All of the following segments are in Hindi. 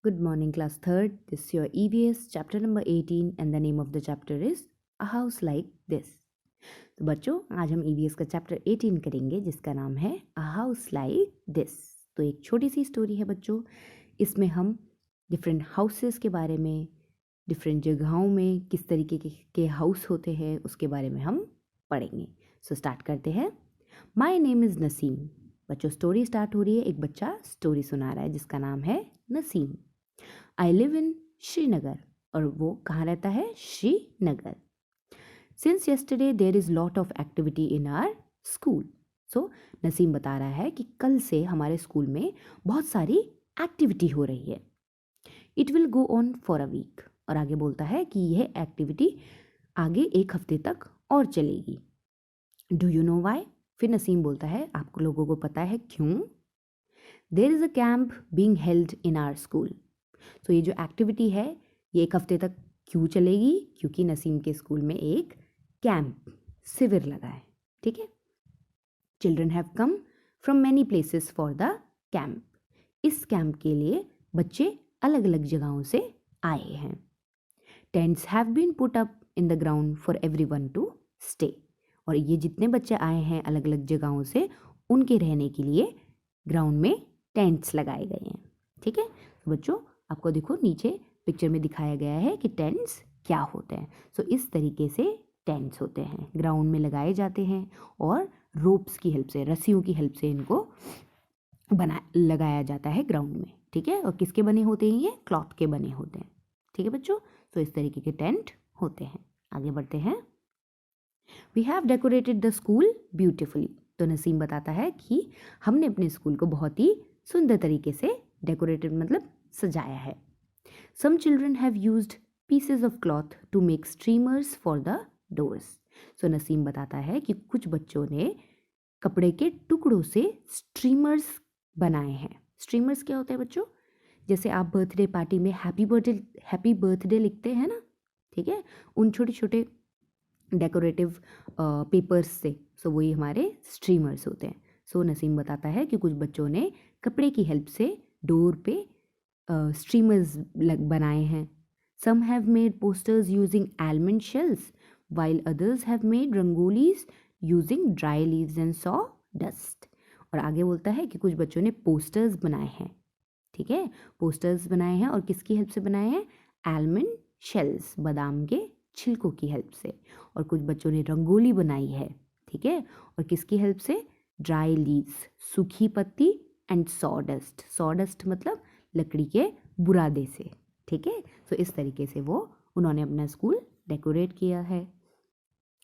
Good morning, class 3rd. This is your EVS chapter number 18 and the name of the chapter is A House Like This. तो बच्चों आज हम EVS का चैप्टर 18 करेंगे जिसका नाम है A House Like This. तो एक छोटी सी स्टोरी है बच्चों. इसमें हम डिफरेंट हाउसेस के बारे में, डिफरेंट जगहों में किस तरीके के हाउस होते हैं उसके बारे में हम पढ़ेंगे. सो स्टार्ट करते हैं. My name is Naseem. बच्चों स्टोरी स्टार्ट हो रही है. एक बच्चा स्टोरी सुना रहा है जिसका नाम है Naseem. I live in Srinagar. और वो कहाँ रहता है? Srinagar. Since yesterday there is lot of activity in our school. So Naseem बता रहा है कि कल से हमारे स्कूल में बहुत सारी एक्टिविटी हो रही है. It will go on for a week. और आगे बोलता है कि यह एक्टिविटी आगे एक हफ्ते तक और चलेगी. Do you know why? फिर नसीम बोलता है आप लोगों को पता है क्यों? There is a camp being held in our school. तो ये जो एक्टिविटी है ये एक हफ्ते तक क्यों चलेगी? क्योंकि नसीम के स्कूल में एक कैंप शिविर लगा है. ठीक है. Children have come from many places for the camp. इस कैंप के लिए बच्चे अलग अलग जगहों से आए हैं. Tents have been put up in the ground for everyone to stay. और ये जितने बच्चे आए हैं अलग अलग जगहों से उनके रहने के लिए ग्राउंड में टेंट्स लगाए गए हैं. ठीक है. तो बच्चों आपको देखो नीचे पिक्चर में दिखाया गया है कि टेंट्स क्या होते हैं. सो इस तरीके से टेंट्स होते हैं, ग्राउंड में लगाए जाते हैं और रोप्स की हेल्प से, रस्सियों की हेल्प से इनको लगाया जाता है ग्राउंड में. ठीक है. और किसके बने होते हैं? ये क्लॉथ के बने होते हैं. ठीक है बच्चों. तो इस तरीके के टेंट होते हैं. आगे बढ़ते हैं. We have decorated the school beautifully. तो नसीम बताता है कि हमने अपने स्कूल को बहुत ही सुंदर तरीके से डेकोरेटेड मतलब सजाया है. Some children have used pieces of cloth to make streamers for the doors. So Naseem बताता है कि कुछ बच्चों ने कपड़े के टुकड़ों से स्ट्रीमर्स बनाए हैं. स्ट्रीमर्स क्या होता है बच्चों? जैसे आप बर्थडे पार्टी में हैप्पी बर्थडे लिखते हैं ना. ठीक है. उन छोटे छोटे डेकोरेटिव पेपर्स से. सो वही हमारे स्ट्रीमर्स होते हैं. सो नसीम बताता है कि कुछ बच्चों ने कपड़े की हेल्प से डोर पे स्ट्रीमर्स बनाए हैं. Some have made posters using almond shells while others have made rangolis using dry leaves and saw dust. और आगे बोलता है कि कुछ बच्चों ने पोस्टर्स बनाए हैं. ठीक है. पोस्टर्स बनाए हैं और किसकी हेल्प से बनाए हैं? आलमंड शेल्स, बादाम के छिलकों की हेल्प से. और कुछ बच्चों ने रंगोली बनाई है. ठीक है. और किसकी हेल्प से? ड्राई लीव्स, सूखी पत्ती, एंड सॉडस्ट. सॉडस्ट मतलब लकड़ी के बुरादे से. ठीक है. तो इस तरीके से वो उन्होंने अपना स्कूल डेकोरेट किया है.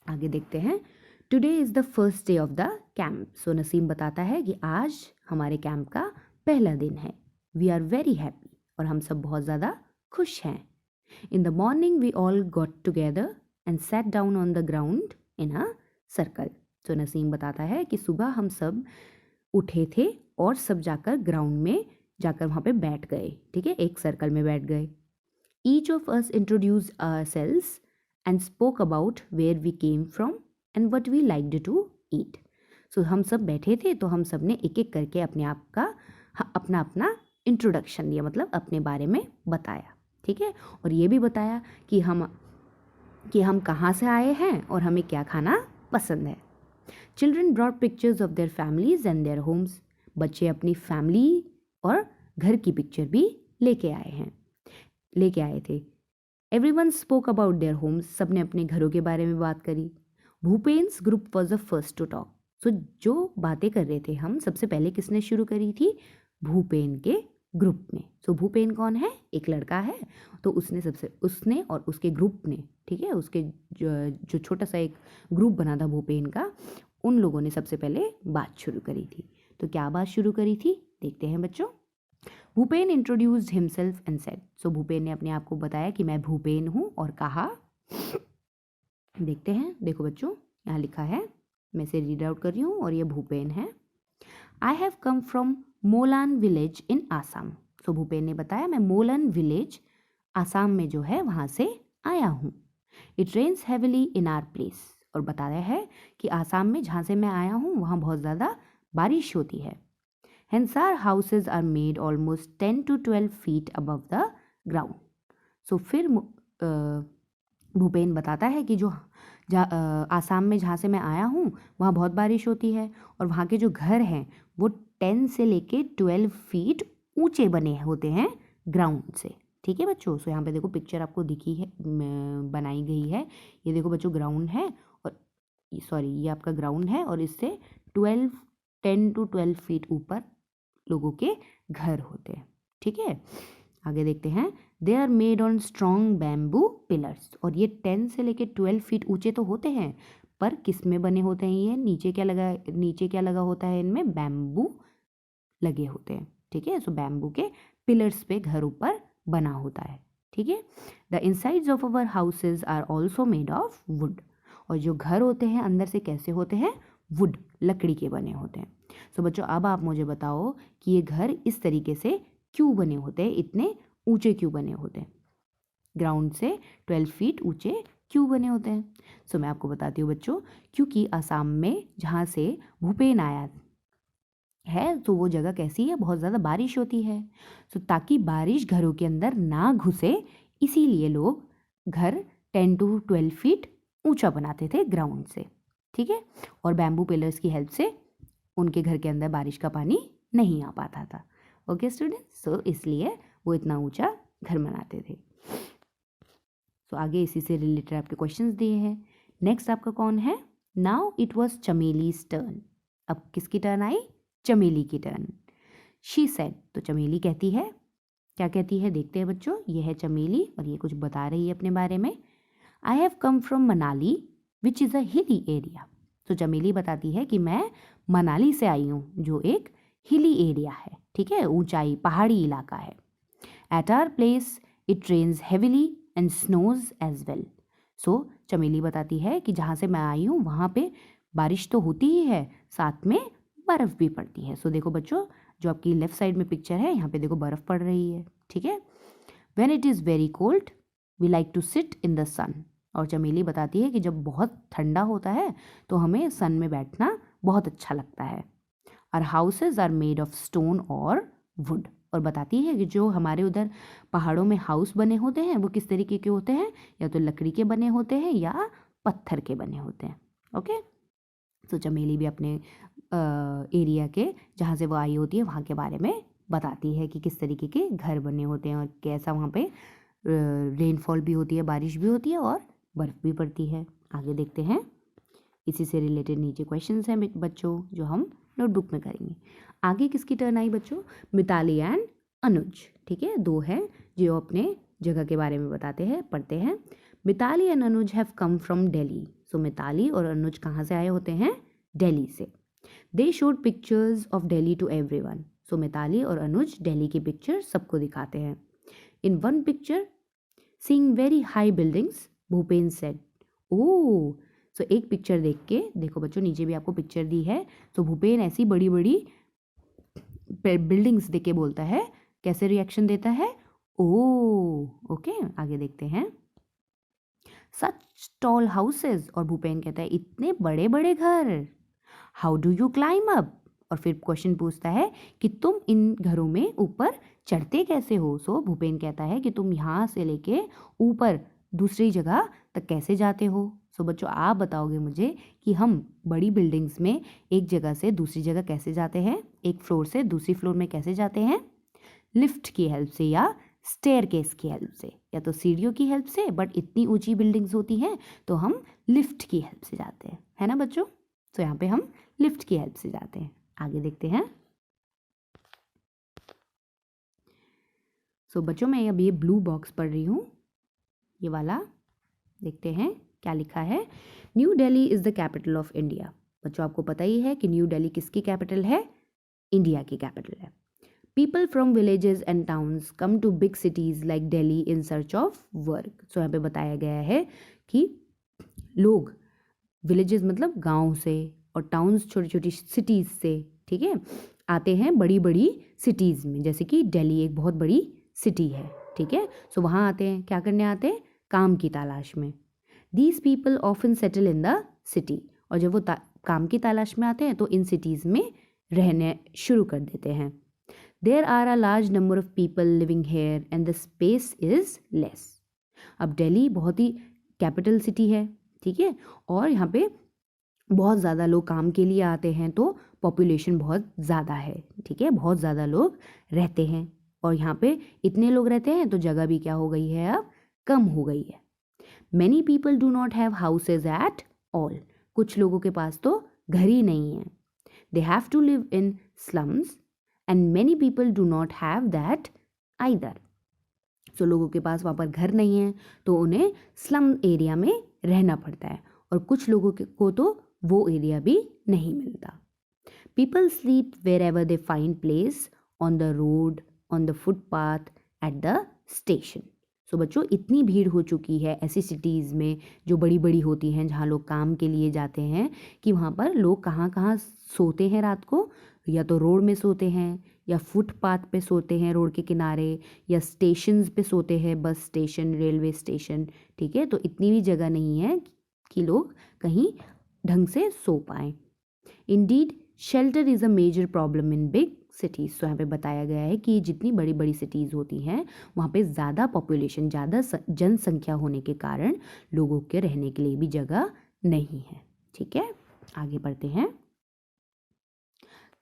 आगे देखते हैं. Today is the first day of the camp. So Naseem बताता है कि आज हमारे कैंप का पहला दिन है. We are very happy. और हम सब बहुत ज़्यादा खुश हैं. In the morning we all got together and sat down on the ground in a circle. तो नसीम बताता है कि सुबह हम सब उठे थे और सब जाकर ग्राउंड में जाकर वहाँ पे बैठ गए. ठीक है. एक सर्कल में बैठ गए. Each of us introduce ourselves and spoke about where we came from and what we liked to eat. So हम सब बैठे थे तो हम सब ने एक एक करके अपने आप का अपना अपना इंट्रोडक्शन दिया, मतलब अपने बारे में बताया. ठीक है. और ये भी बताया कि हम कहाँ से आए हैं और हमें क्या खाना पसंद है. Children brought pictures of their families and their homes. बच्चे अपनी फैमिली और घर की पिक्चर भी लेके आए थे. Everyone spoke about their homes. सब ने अपने घरों के बारे में बात करी. Bhupen's group was the first to talk. So जो बातें कर रहे थे हम सबसे पहले किसने शुरू करी थी? भूपेन के ग्रुप में. सो भूपेन कौन है? एक लड़का है. तो उसने और उसके ग्रुप ने, ठीक है, उसके जो छोटा सा एक ग्रुप बना था भूपेन का, उन लोगों ने सबसे पहले बात शुरू करी थी. तो क्या बात शुरू करी थी देखते हैं बच्चों. Bhupen introduced himself and said. So Bhupen ने अपने आप को बताया कि मैं भूपेन हूँ और कहा. देखते हैं. देखो बच्चों यहाँ लिखा है, मैं इसे रीड आउट कर रही हूँ और ये भूपेन है. I have come from Molan village in Assam. So Bhupen ने बताया मैं मोलन विलेज आसाम में जो है वहाँ से आया हूँ. It rains heavily in our place. और बताया है कि आसाम में जहाँ से मैं आया हूँ वहाँ बहुत ज़्यादा बारिश होती है. Hence our houses are made almost 10 to 12 feet above the ground. So फिर भूपेन बताता है कि जो आसाम में जहाँ से मैं आया हूँ वहाँ बहुत बारिश होती है और वहाँ के जो घर हैं वो 10 से लेके 12 फीट ऊंचे बने होते हैं ग्राउंड से। ठीक है बच्चों। सो यहाँ पे देखो पिक्चर आपको दिखी है, बनाई गई है। ये देखो बच्चों ग्राउंड है और सॉरी ये आपका ग्राउंड है और इससे 10 to 12 फीट ऊपर लोगों के घर होते हैं। ठीक है आगे देखते हैं। They are made on strong bamboo pillars. और ये 10 से लेके 12 फीट ऊंचे तो होते हैं पर किस में बने होते हैं ये, नीचे क्या लगा होता है इनमें, बैम्बू लगे होते हैं। ठीक है। सो बैम्बू के पिलर्स पे घर ऊपर बना होता है। ठीक है। The insides of our houses are also made of wood. और जो घर होते हैं अंदर से कैसे होते हैं, वुड, लकड़ी के बने होते हैं। सो बच्चों अब आप मुझे बताओ कि ये घर इस तरीके से क्यों बने होते हैं, इतने ऊंचे क्यों बने होते हैं, ग्राउंड से 12 फीट ऊंचे क्यों बने होते हैं। सो मैं आपको बताती हूँ बच्चों, क्योंकि आसाम में जहाँ से भूपेन आया है तो वो जगह कैसी है, बहुत ज़्यादा बारिश होती है। सो ताकि बारिश घरों के अंदर ना घुसे इसीलिए लोग घर 10 to 12 फीट ऊंचा बनाते थे ग्राउंड से। ठीक है। और बैम्बू पिलर्स की हेल्प से उनके घर के अंदर बारिश का पानी नहीं आ पाता था। Okay students. सो इसलिए वो इतना ऊंचा घर बनाते थे। सो आगे इसी से रिलेटेड आपके क्वेश्चंस दिए हैं। नेक्स्ट आपका कौन है, नाउ इट वॉज चमेलीज टर्न। अब किसकी टर्न आई, चमेली की टर्न। शी सेड, तो चमेली कहती है, क्या कहती है देखते हैं बच्चों। ये है चमेली और ये कुछ बता रही है अपने बारे में। आई have come from Manali which is a hilly area. तो चमेली बताती है कि मैं मनाली से आई हूँ जो एक हिली एरिया है। ठीक है, ऊंचाई पहाड़ी इलाका है। At our place it rains heavily and snows as well. So Chameli बताती है कि जहाँ से मैं आई हूँ वहाँ पे बारिश तो होती ही है, साथ में बर्फ़ भी पड़ती है। सो देखो बच्चों, जो आपकी लेफ्ट साइड में पिक्चर है यहाँ पे देखो बर्फ़ पड़ रही है। ठीक है। When it is very cold we like to sit in the sun. और चमेली बताती है कि जब बहुत ठंडा होता है तो हमें सन में बैठना बहुत अच्छा लगता है। Our houses are made of stone और वुड। और बताती है कि जो हमारे उधर पहाड़ों में हाउस बने होते हैं वो किस तरीके के होते हैं, या तो लकड़ी के बने होते हैं या पत्थर के बने होते हैं। ओके। तो चमेली भी अपने एरिया के जहाँ से वो आई होती है वहाँ के बारे में बताती है कि किस तरीके के घर बने होते हैं और कैसा वहाँ पे रेनफॉल भी होती है, बारिश भी होती है और बर्फ़ भी पड़ती है। आगे देखते हैं, इसी से रिलेटेड नीचे क्वेश्चंस हैं बच्चों जो हम नोटबुक में करेंगे। आगे किसकी टर्न आई बच्चों, मिताली एंड अनुज। ठीक है, दो हैं जो अपने जगह के बारे में बताते हैं, पढ़ते हैं। Mitali and Anuj have come from Delhi. So Mitali और अनुज कहाँ से आए होते हैं, दिल्ली से। They showed pictures of Delhi to everyone. So Mitali और अनुज दिल्ली की पिक्चर सबको दिखाते हैं। In one picture seeing very high buildings Bhupen said. Oh, so एक पिक्चर देख के देखो बच्चों, नीचे भी आपको पिक्चर दी है। तो भूपेन ऐसी बड़ी बड़ी बिल्डिंग्स देख के बोलता है, कैसे रिएक्शन देता है, ओह। ओके, आगे देखते हैं। सच टॉल हाउसेज। और भूपेन कहता है इतने बड़े बड़े घर। How do you climb up. और फिर क्वेश्चन पूछता है कि तुम इन घरों में ऊपर चढ़ते कैसे हो। सो भूपेन कहता है कि तुम यहाँ से लेके ऊपर दूसरी जगह तक कैसे जाते हो। सो बच्चों आप बताओगे मुझे कि हम बड़ी बिल्डिंग्स में एक जगह से दूसरी जगह कैसे जाते हैं, एक फ्लोर से दूसरी फ्लोर में कैसे जाते हैं, लिफ्ट की हेल्प से या स्टेयरकेस की हेल्प से, या तो सीढ़ियों की हेल्प से, बट इतनी ऊंची बिल्डिंग्स होती हैं तो हम लिफ्ट की हेल्प से जाते हैं, है ना बच्चों। तो यहाँ पे हम लिफ्ट की हेल्प से जाते हैं। आगे देखते हैं। सो बच्चों मैं अब ये ब्लू बॉक्स पढ़ रही हूँ, ये वाला देखते हैं क्या लिखा है। New Delhi is the capital of India. बच्चों आपको पता ही है कि न्यू दिल्ली किसकी कैपिटल है, इंडिया की कैपिटल है। People from villages and towns come to big cities like Delhi in search of work. So यहाँ पे बताया गया है कि लोग विलेजेस मतलब गाँव से और टाउन्स छोटी छोटी सिटीज़ से, ठीक है, आते हैं बड़ी बड़ी सिटीज़ में, जैसे कि दिल्ली एक बहुत बड़ी सिटी है। ठीक है, सो वहाँ आते हैं, क्या करने आते हैं, काम की तलाश में। These people often settle in the city. और जब वो काम की तलाश में आते हैं तो इन सिटीज़ में रहने शुरू कर देते हैं। There are a large number of people living here and the space is less. अब दिल्ली बहुत ही कैपिटल सिटी है, ठीक है, और यहाँ पे बहुत ज़्यादा लोग काम के लिए आते हैं, तो पॉपुलेशन बहुत ज़्यादा है, ठीक है, बहुत ज़्यादा लोग रहते हैं और यहाँ पे इतने लोग रहते हैं तो जगह भी क्या हो गई है, अब कम हो गई है। Many people do not have houses at all. कुछ लोगों के पास तो घर ही नहीं है। They have to live in slums and many people do not have that either. So लोगों के पास वहाँ पर घर नहीं है तो उन्हें स्लम एरिया में रहना पड़ता है, और कुछ लोगों को तो वो एरिया भी नहीं मिलता। People sleep wherever they find place, on the road, on the footpath, at the station. So बच्चों, इतनी भीड़ हो चुकी है ऐसी सिटीज़ में जो बड़ी बड़ी होती हैं, जहाँ लोग काम के लिए जाते हैं, कि वहाँ पर लोग कहाँ कहाँ सोते हैं रात को, या तो रोड में सोते हैं, या फुटपाथ पे सोते हैं रोड के किनारे, या स्टेशंस पे सोते हैं, बस स्टेशन, रेलवे स्टेशन, ठीक है। तो इतनी भी जगह नहीं है कि लोग कहीं ढंग से सो पाएँ। Indeed shelter is a major problem in big cities. तो यहाँ पे बताया गया है कि जितनी बड़ी बड़ी सिटीज़ होती हैं वहाँ पे ज़्यादा पॉपुलेशन, ज़्यादा जनसंख्या होने के कारण लोगों के रहने के लिए भी जगह नहीं है, ठीक है। आगे बढ़ते हैं।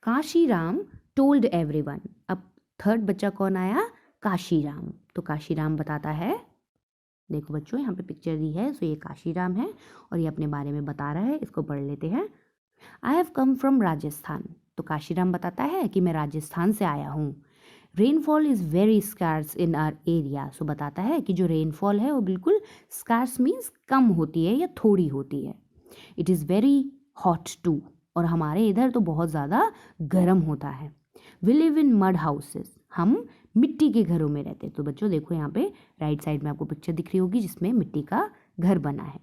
Kashiram told everyone. अब थर्ड बच्चा कौन आया, काशीराम। तो काशीराम बताता है, देखो बच्चों यहाँ पे पिक्चर दी है, सो ये काशीराम है और ये अपने बारे में बता रहा है, इसको पढ़ लेते हैं। आई हैव कम फ्रॉम राजस्थान। तो काशीराम बताता है कि मैं राजस्थान से आया हूँ। Rainfall is very scarce in our area. So बताता है कि जो रेनफॉल है वो बिल्कुल स्कार्स मीन्स कम होती है या थोड़ी होती है। It is very hot too, और हमारे इधर तो बहुत ज़्यादा गर्म होता है। We live in mud houses. हम मिट्टी के घरों में रहते हैं। तो बच्चों देखो यहाँ पे राइट साइड में आपको पिक्चर दिख रही होगी जिसमें मिट्टी का घर बना है।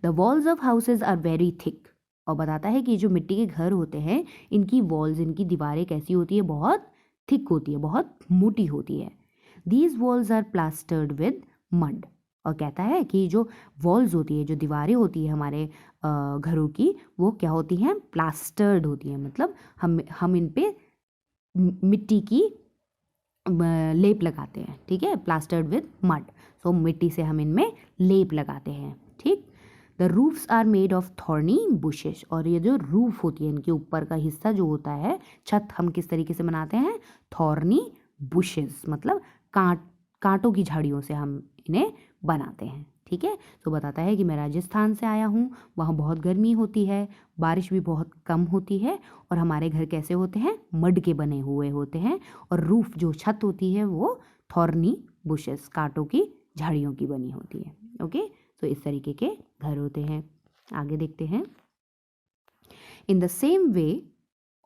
The walls of houses are very thick. और बताता है कि जो मिट्टी के घर होते हैं इनकी वॉल्स, इनकी दीवारें कैसी होती है, बहुत थिक होती है, बहुत मोटी होती है। These walls are plastered with mud. और कहता है कि जो वॉल्स होती है, जो दीवारें होती है हमारे घरों की, वो क्या होती हैं, प्लास्टर्ड होती हैं। मतलब हम इन पे मिट्टी की लेप लगाते हैं, ठीक है, प्लास्टर्ड विद मड। सो मिट्टी से हम इनमें लेप लगाते हैं, ठीक। The roofs are made of thorny bushes. और ये जो रूफ होती है, इनके ऊपर का हिस्सा जो होता है, छत, हम किस तरीके से बनाते हैं, थॉर्नी बुशेस, मतलब कांटों की झाड़ियों से हम इन्हें बनाते हैं, ठीक है। तो बताता है कि मैं राजस्थान से आया हूँ, वहाँ बहुत गर्मी होती है, बारिश भी बहुत कम होती है, और हमारे घर कैसे होते हैं, मड के बने हुए होते हैं, और रूफ जो छत होती है वो थॉर्नी बुशेस, कांटों की झाड़ियों की बनी होती है, ओके। तो इस तरीके के घर होते हैं। आगे देखते हैं। In the same way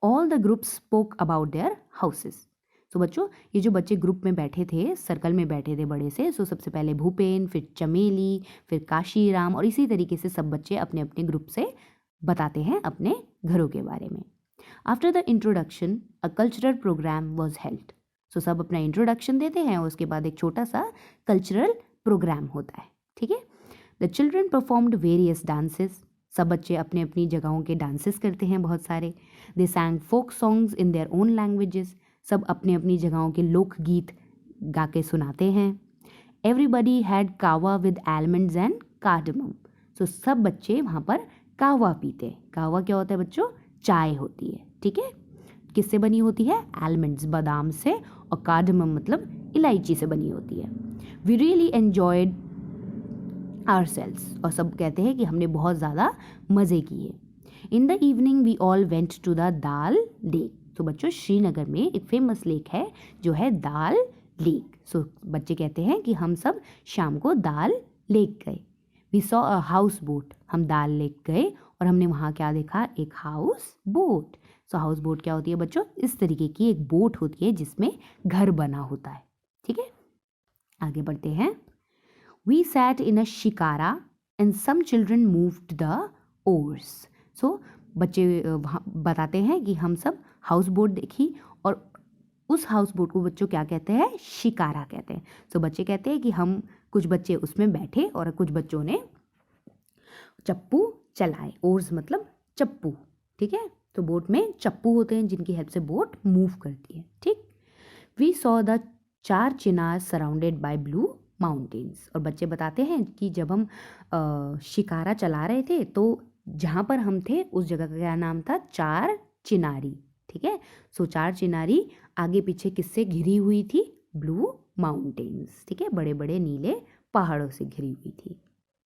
all the groups spoke about their houses. तो बच्चों, ये जो बच्चे ग्रुप में बैठे थे, सर्कल में बैठे थे बड़े से, सो सबसे पहले भूपेन, फिर चमेली, फिर काशीराम, और इसी तरीके से सब बच्चे अपने अपने ग्रुप से बताते हैं अपने घरों के बारे में। After the introduction a cultural program was held. So सब अपना इंट्रोडक्शन देते हैं और उसके बाद एक छोटा सा कल्चरल प्रोग्राम होता है, ठीक है। The children performed various dances. सब बच्चे अपने अपनी जगहों के डांसेस करते हैं बहुत सारे। They sang folk songs in their own languages. सब अपने अपनी जगहों के लोकगीत गा के सुनाते हैं। एवरीबडी हैड कावा विद आलमंड्स एंड कार्डमम। सो सब बच्चे वहाँ पर कावा पीते हैं। कावा क्या होता है बच्चों, चाय होती है, ठीक है। किससे बनी होती है, आलमंड्स, बादाम से, और कार्डमम मतलब इलायची से बनी होती है। We really enjoyed ourselves। और सब कहते हैं कि हमने बहुत ज़्यादा मज़े किए। In the evening we all went to the Dal lake. तो बच्चों, श्रीनगर में एक फेमस लेक है जो है दाल लेक। सो बच्चे कहते हैं कि हम सब शाम को दाल लेक गए। We saw a houseboat. हम दाल लेक गए और हमने वहाँ क्या देखा, एक हाउस बोट। सो हाउस बोट क्या होती है बच्चों, इस तरीके की एक बोट होती है जिसमें घर बना होता है, ठीक है। आगे बढ़ते हैं। We sat in a shikara and some children moved the oars। So बच्चे बताते हैं कि हम सब हाउस बोट देखी, और उस हाउस बोट को बच्चों क्या कहते हैं, शिकारा कहते हैं। सो बच्चे कहते हैं कि हम कुछ बच्चे उसमें बैठे और कुछ बच्चों ने चप्पू चलाए। ओर्स मतलब चप्पू, ठीक है। तो बोट में चप्पू होते हैं जिनकी हेल्प से बोट मूव करती है, ठीक। We saw the 4 chinar surrounded by blue mountains. और बच्चे बताते हैं कि जब हम शिकारा चला रहे थे तो जहाँ पर हम थे उस जगह का क्या नाम था, 4 चिनारी, ठीक है। सो 4 चिनारी आगे पीछे किससे घिरी हुई थी, ब्लू माउंटेन्स, ठीक है, बड़े बड़े नीले पहाड़ों से घिरी हुई थी,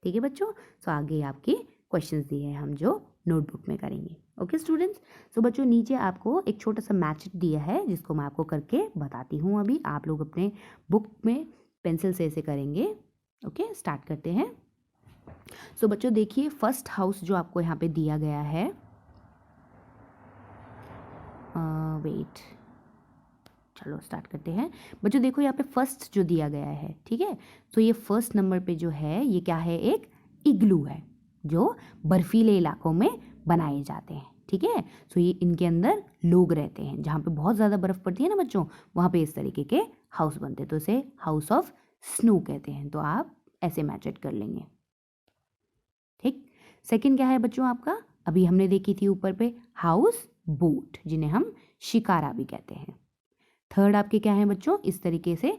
ठीक है बच्चों। सो आगे आपके क्वेश्चंस दिए हैं हम जो नोटबुक में करेंगे। ओके स्टूडेंट्स, सो बच्चों नीचे आपको एक छोटा सा मैच दिया है जिसको मैं आपको करके बताती हूँ। अभी आप लोग अपने बुक में पेंसिल से ऐसे करेंगे। ओके स्टार्ट करते हैं। सो बच्चों देखिए फर्स्ट हाउस जो आपको यहाँ पे दिया गया है, वेट, चलो स्टार्ट करते हैं। बच्चों देखो यहाँ पे फर्स्ट जो दिया गया है, ठीक है। तो ये फर्स्ट नंबर पे जो है ये क्या है, एक इग्लू है जो बर्फीले इलाकों में बनाए जाते हैं, ठीक है। सो ये इनके अंदर लोग रहते हैं, जहाँ पे बहुत ज़्यादा बर्फ़ पड़ती है ना बच्चों, वहाँ पे इस तरीके के हाउस बनते हैं, तो इसे हाउस ऑफ स्नो कहते हैं। तो आप ऐसे मैच इट कर लेंगे, ठीक। सेकंड क्या है बच्चों आपका, अभी हमने देखी थी ऊपर पे, हाउस बोट, जिन्हें हम शिकारा भी कहते हैं। थर्ड आपके क्या है बच्चों, इस तरीके से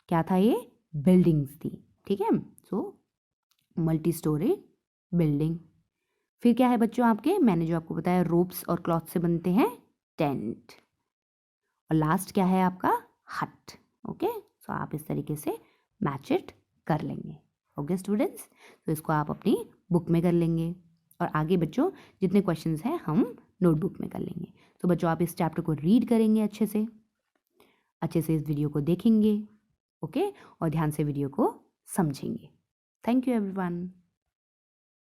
क्या था, ये बिल्डिंग्स थी, ठीक है। So multi storey building. फिर क्या है बच्चों आपके, मैंने जो आपको बताया रोप्स और क्लॉथ से बनते हैं टेंट। और लास्ट क्या है आपका, हट। ओके सो आप इस तरीके से मैच इट कर लेंगे। ओके स्टूडेंट्स, तो इसको आप अपनी बुक में कर लेंगे और आगे बच्चों जितने क्वेश्चंस हैं हम नोटबुक में कर लेंगे। तो बच्चों आप इस चैप्टर को रीड करेंगे अच्छे से इस वीडियो को देखेंगे, ओके, और ध्यान से वीडियो को समझेंगे। Thank you everyone.